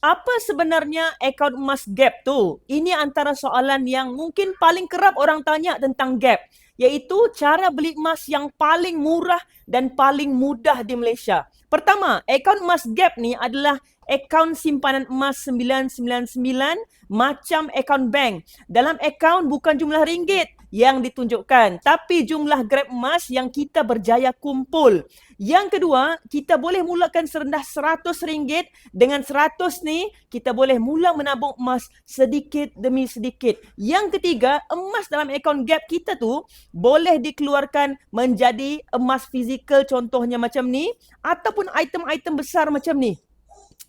Apa sebenarnya akaun emas Gap tu? Ini antara soalan yang mungkin paling kerap orang tanya tentang Gap, iaitu cara beli emas yang paling murah dan paling mudah di Malaysia. Pertama, akaun emas Gap ni adalah akaun simpanan emas 999 macam akaun bank. Dalam akaun bukan jumlah ringgit yang ditunjukkan, tapi jumlah gram emas yang kita berjaya kumpul. Yang kedua, kita boleh mulakan serendah RM100. Dengan 100 ni, kita boleh mula menabung emas sedikit demi sedikit. Yang ketiga, emas dalam akaun Gap kita tu boleh dikeluarkan menjadi emas fizikal, contohnya macam ni, ataupun item-item besar macam ni.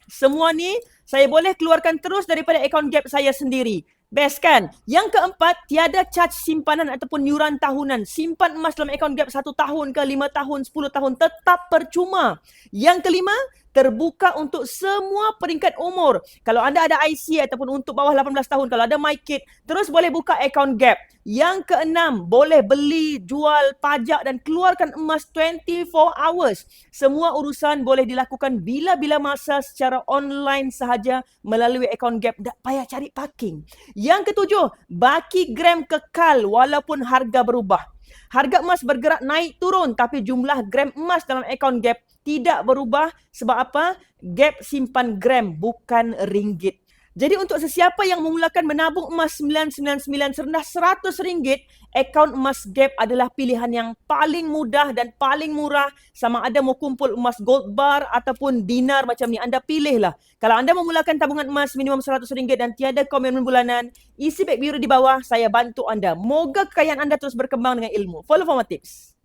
Semua ni saya boleh keluarkan terus daripada akaun Gap saya sendiri. Best kan? Yang keempat, tiada charge simpanan ataupun yuran tahunan. Simpan emas dalam akaun Gap 1 tahun ke 5 tahun, 10 tahun tetap percuma. Yang kelima, terbuka untuk semua peringkat umur. Kalau anda ada IC ataupun untuk bawah 18 tahun, kalau ada MyKid, terus boleh buka akaun Gap. Yang keenam, boleh beli, jual, pajak dan keluarkan emas 24 hours. Semua urusan boleh dilakukan bila-bila masa secara online sahaja melalui akaun Gap. Tak payah cari parking. Yang ketujuh, baki gram kekal walaupun harga berubah. Harga emas bergerak naik turun tapi jumlah gram emas dalam akaun Gap tidak berubah. Sebab apa? Gap simpan gram bukan ringgit. Jadi untuk sesiapa yang memulakan menabung emas 999 serendah RM100, akaun emas Gap adalah pilihan yang paling mudah dan paling murah. Sama ada mau kumpul emas gold bar ataupun dinar macam ni, anda pilihlah. Kalau anda memulakan tabungan emas minimum RM100 dan tiada komitmen bulanan, isi beg biru di bawah, saya bantu anda. Moga kekayaan anda terus berkembang dengan ilmu. Follow for more tips.